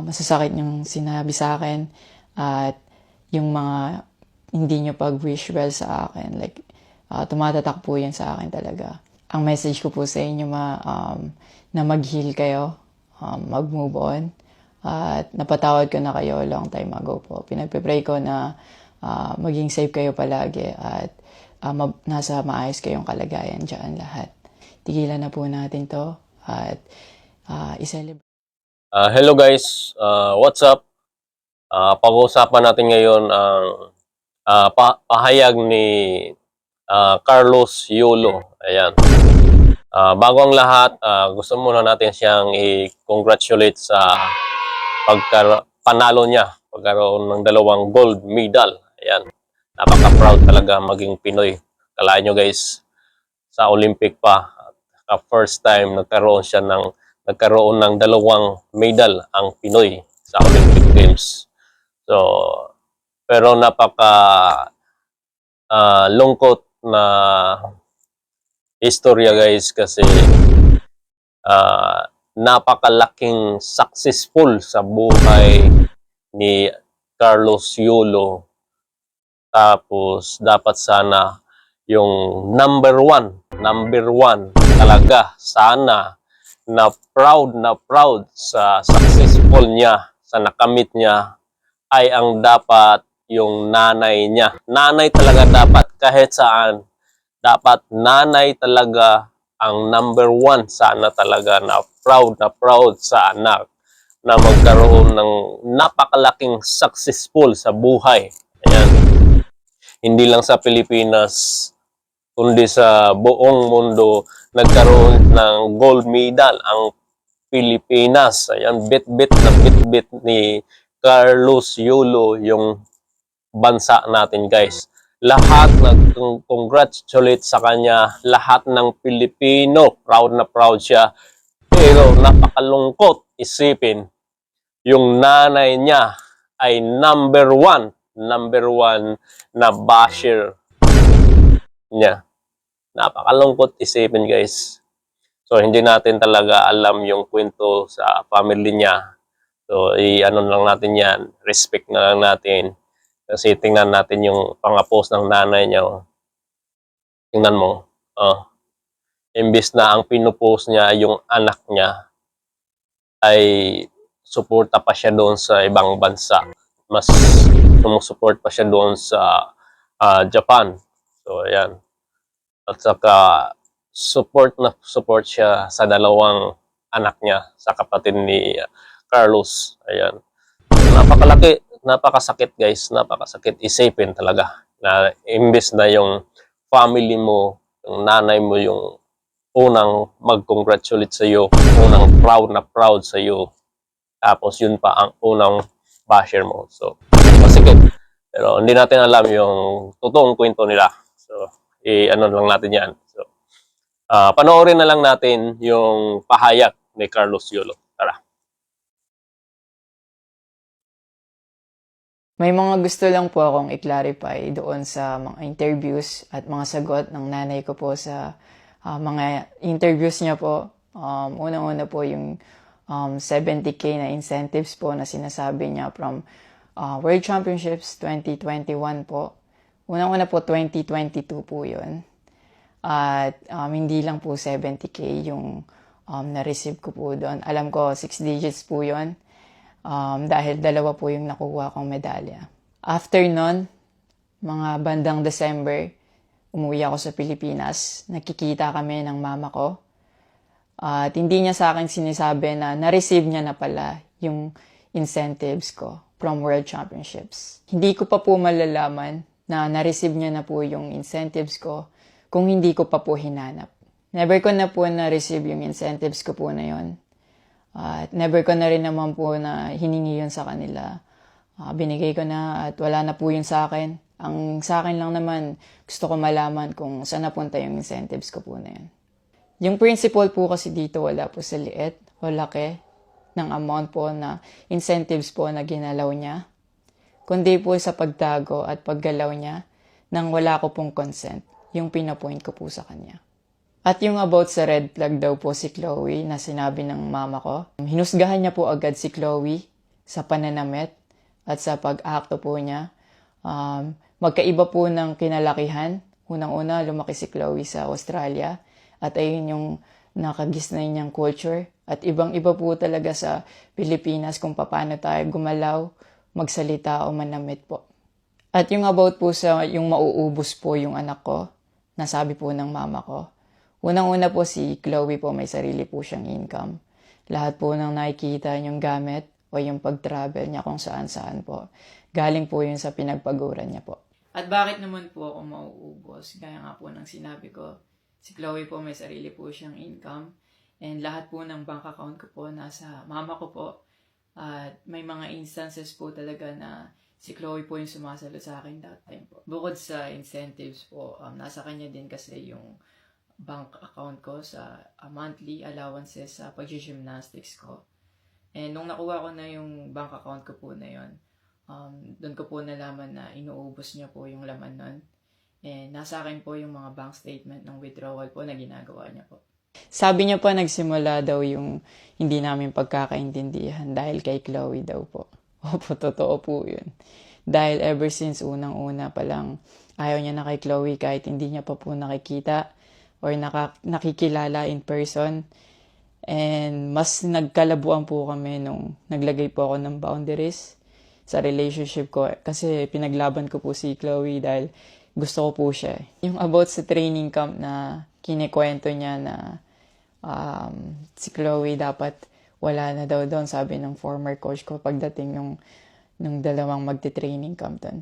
masasakit yung sinabi sa akin at yung mga hindi nyo pag-wish well sa akin. Like, tumatatak po yan sa akin talaga. Ang message ko po sa inyo na mag-heal kayo, mag-move on. At napatawad ko na kayo long time ago po. Pinagpipray ko na maging safe kayo palagi at nasa maayos kayong kalagayan dyan lahat. Tigilan na po natin to at i-celebrate. Hello guys, what's up? Pag-uusapan natin ngayon ang pahayag ni Carlos Yulo. Ayan. Bago ang lahat, gusto muna natin siyang i-congratulate sa panalo niya, pagkaroon ng 2 gold medal. Ayan. Napaka-proud talaga maging Pinoy. Kalahin nyo guys, sa Olympic pa, first time nagkaroon ng 2 medal ang Pinoy sa Olympic Games. So, pero lungkot na istorya guys kasi napakalaking successful sa buhay ni Carlos Yulo. Tapos dapat sana yung number one talaga sana na proud sa successful niya, sa nakamit niya ay ang dapat yung nanay niya. Nanay talaga dapat kahit saan. Dapat nanay talaga ang number 1 sana talaga na proud sa anak na magkaroon ng napakalaking successful sa buhay. Ayan. Hindi lang sa Pilipinas, kundi sa buong mundo nagkaroon ng gold medal ang Pilipinas. Ayan, bit ni Carlos Yulo yung bansa natin guys. Lahat nag-congratulate sa kanya, lahat ng Pilipino, proud na proud siya. Pero napakalungkot isipin, yung nanay niya ay number one na basher niya. Napakalungkot isipin guys. So hindi natin talaga alam yung kwento sa family niya. So i-ano lang natin yan, respect na lang natin. Kasi tingnan natin yung pang-post ng nanay niya. Tingnan mo. Imbis na ang pinupost niya yung anak niya, ay suporta pa siya doon sa ibang bansa. Mas sumusuport pa siya doon sa Japan. So ayan. At saka support siya sa 2 anak niya, sa kapatid ni Carlos. Ayan. Napakasakit guys, napakasakit isipin talaga na imbes na yung family mo, yung nanay mo yung unang mag-congratulate sa iyo, unang proud sa iyo. Tapos yun pa ang unang basher mo. So, masikip. Pero hindi natin alam yung totoong kwento nila. So, ano lang natin yan. So, panoorin na lang natin yung pahayag ni Carlos Yulo. Tara. May mga gusto lang po akong i-clarify doon sa mga interviews at mga sagot ng nanay ko po sa mga interviews niya po. Unang-una po yung 70K na incentives po na sinasabi niya from World Championships 2021 po. Unang-una po 2022 po yun. At hindi lang po 70K yung na-receive ko po doon. Alam ko 6 digits po yun. Dahil 2 po yung nakuha kong medalya. After nun, mga bandang December, umuwi ako sa Pilipinas. Nakikita kami ng mama ko. At hindi niya sa akin sinasabi na na-receive niya na pala yung incentives ko from World Championships. Hindi ko pa po malalaman na na-receive niya na po yung incentives ko kung hindi ko pa po hinanap. Never ko na po na-receive yung incentives ko po na yon. At never ko na rin naman po na hiningi yun sa kanila. Binigay ko na at wala na po yun sa akin. Ang sa akin lang naman, gusto ko malaman kung saan napunta yung incentives ko po na yun. Yung principle po kasi dito wala po sa liit o laki ng amount po na incentives po na ginalaw niya. Kundi po sa pagtago at paggalaw niya nang wala ko pong consent, yung pinapoint ko po sa kanya. At yung about sa red flag daw po si Chloe na sinabi ng mama ko, hinusgahan niya po agad si Chloe sa pananamit at sa pag-akto po niya. Magkaiba po ng kinalakihan. Unang-una, lumaki si Chloe sa Australia at ayun yung nakagisnay niyang culture. At ibang-iba po talaga sa Pilipinas kung paano tayo gumalaw, magsalita o manamit po. At yung about po sa yung mauubos po yung anak ko, nasabi po ng mama ko. Unang-una po si Chloe po may sarili po siyang income. Lahat po ng nakikita niyong gamit o yung pag-travel niya kung saan-saan po. Galing po yun sa pinagpaguran niya po. At bakit naman po ako mauubos? Gaya nga po ng sinabi ko, si Chloe po may sarili po siyang income and lahat po ng bank account ko po nasa mama ko po. At may mga instances po talaga na si Chloe po yung sumasalo sa akin that time po. Bukod sa incentives po, nasa kanya din kasi yung bank account ko sa monthly allowances sa pag-gymnastics ko. And nung nakuha ko na yung bank account ko po na yun, doon ko po nalaman na inuubos niya po yung laman nun. And nasa akin po yung mga bank statement ng withdrawal po na ginagawa niya po. Sabi niya po nagsimula daw yung hindi namin pagkakaintindihan dahil kay Chloe daw po. Opo, totoo po yun. Dahil ever since unang-una pa lang, ayaw niya na kay Chloe kahit hindi niya pa po nakikita or nakikilala in person. And mas nagkalabuan po kami nung naglagay po ako ng boundaries sa relationship ko. Kasi pinaglaban ko po si Chloe dahil gusto ko po siya. Yung about sa training camp na kinikwento niya na si Chloe dapat wala na daw doon, sabi ng former coach ko pagdating nung dalawang magte-training camp doon.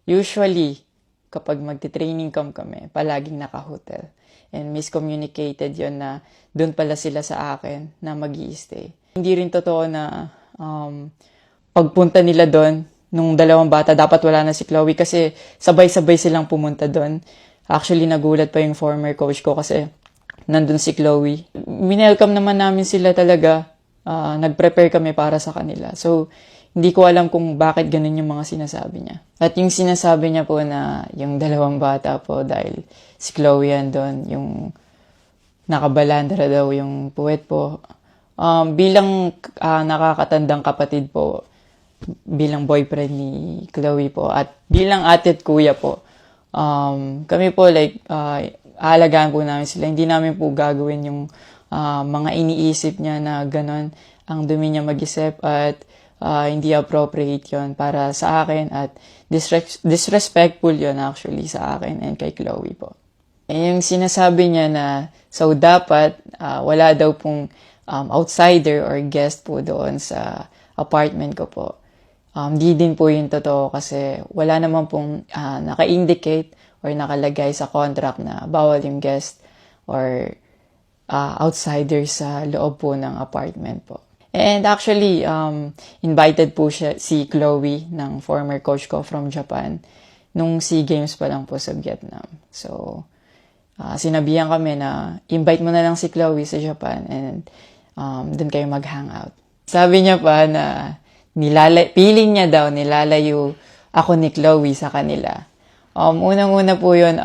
Usually, kapag magte-training camp kami, palaging naka-hotel. And miscommunicated yon na doon pala sila sa akin na mag-i-stay. Hindi rin totoo na pagpunta nila doon, nung dalawang bata, dapat wala na si Chloe kasi sabay-sabay silang pumunta doon. Actually, nagulat pa yung former coach ko kasi nandun si Chloe. Minelcome naman namin sila talaga. Nag-prepare kami para sa kanila. So, hindi ko alam kung bakit ganun yung mga sinasabi niya. At yung sinasabi niya po na yung dalawang bata po dahil si Chloe andun, yung nakabalandra daw yung puwet po. Bilang nakakatandang kapatid po, bilang boyfriend ni Chloe po, at bilang ate at kuya po, kami po aalagaan po namin sila. Hindi namin po gagawin yung mga iniisip niya na gano'n ang dumi niya mag-isip at hindi appropriate yon para sa akin at disrespectful yon actually sa akin and kay Chloe po. Yung sinasabi niya na so dapat wala daw pong outsider or guest po doon sa apartment ko po. Di din po yung totoo kasi wala naman pong naka-indicate or nakalagay sa contract na bawal yung guest or outsider sa loob po ng apartment po. And actually, invited po si Chloe ng former coach ko from Japan nung SEA Games pa lang po sa Vietnam. So, sinabihan kami na invite mo na lang si Chloe sa Japan and dun kayo mag-hangout. Sabi niya pa na feeling niya daw nilalayo ako ni Chloe sa kanila. Unang-una po yun,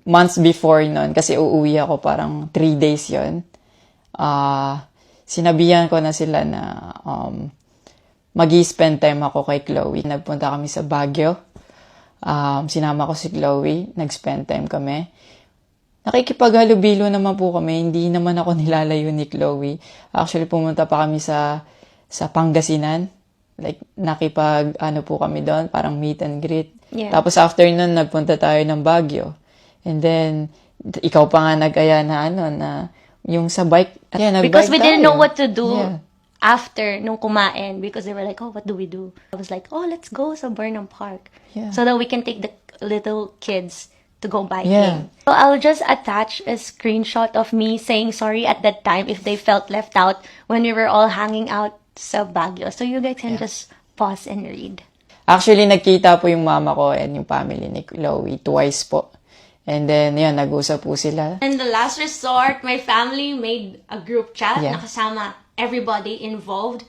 months before nun, kasi uuwi ako parang 3 days yun. Sinabihan ko na sila na mag-i-spend time ako kay Chloe. Nagpunta kami sa Baguio. Sinama ko si Chloe. Nag-spend time kami. Nakikipaghalubilo naman po kami. Hindi naman ako nilalayo ni Chloe. Actually, pumunta pa kami sa Pangasinan. Like, po kami doon. Parang meet and greet. Yeah. Tapos after nun, nagpunta tayo ng Baguio. And then, ikaw pa nga nag-aya na yung sa bike. Yeah, because we didn't know what to do yeah. After nung kumain because they were like, oh, what do we do? I was like, oh, let's go sa Burnham Park. Yeah. So that we can take the little kids to go biking. Yeah. So I'll just attach a screenshot of me saying sorry at that time if they felt left out when we were all hanging out sa Baguio. So you guys can just pause and read. Actually, nagkita po yung mama ko and yung family ni Chloe twice po. And then, yan, nag-usap po sila. In the last resort, my family made a group chat na kasama everybody involved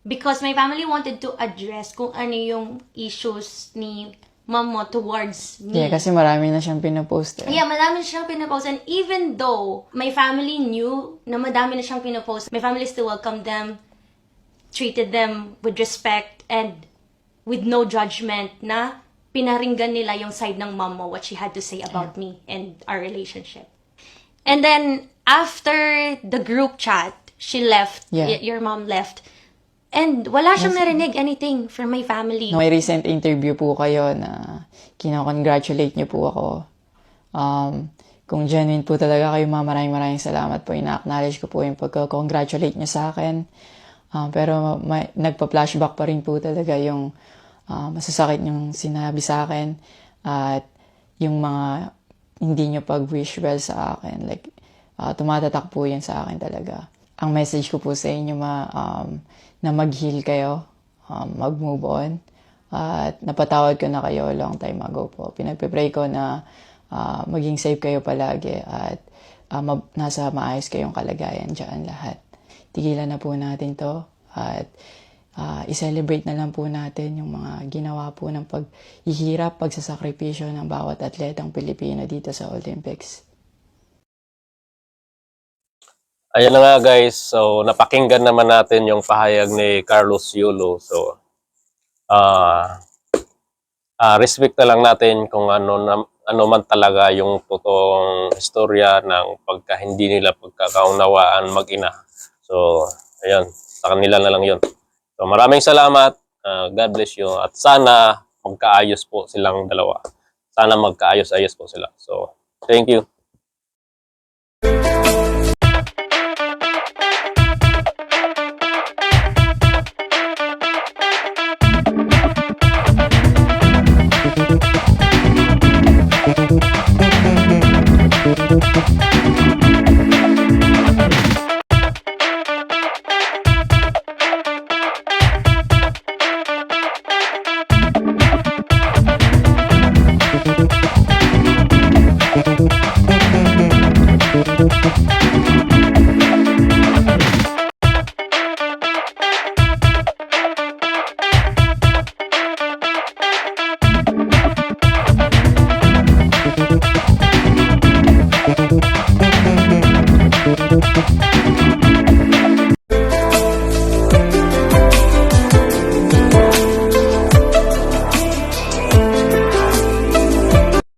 because my family wanted to address kung ano yung issues ni mom mo towards me. Yeah, kasi marami na siyang pinapost. Yeah, madami na siyang pinapost. And even though my family knew na madami na siyang pinapost, my family still welcomed them treated them with respect and with no judgment, na pinaringgan nila yung side ng mom mo, what she had to say about me and our relationship. And then, after the group chat, she left, your mom left, and wala siyang narinig anything from my family. May recent interview po kayo na kinakongratulate niyo po ako. Kung genuine po talaga kayo, maraming salamat po. Ina-acknowledge ko po yung pagka-congratulate niyo sa akin. Pero nagpa-flashback pa rin po talaga yung masasakit yung sinabi sa akin at yung mga hindi nyo pag-wish well sa akin. Like, tumatatak po yan sa akin talaga. Ang message ko po sa inyo na mag-heal kayo, mag-move on, at napatawad ko na kayo long time ago po. Pinagpipray ko na maging safe kayo palagi at nasa maayos kayong kalagayan dyan lahat. Tigilan na po natin to at i-celebrate na lang po natin yung mga ginawa po ng paghihirap, pagsasakripisyo ng bawat atletang Pilipino dito sa Olympics. Ayan na nga guys, so napakinggan naman natin yung pahayag ni Carlos Yulo. So, respect na lang natin kung ano man talaga yung totoong istorya ng pagka hindi nila pagkakaunawaan mag-ina. So, ayun, sa kanila na lang yun. So, maraming salamat. God bless you. At sana magkaayos po silang dalawa. Sana magkaayos-ayos po sila. So, thank you. Thank you.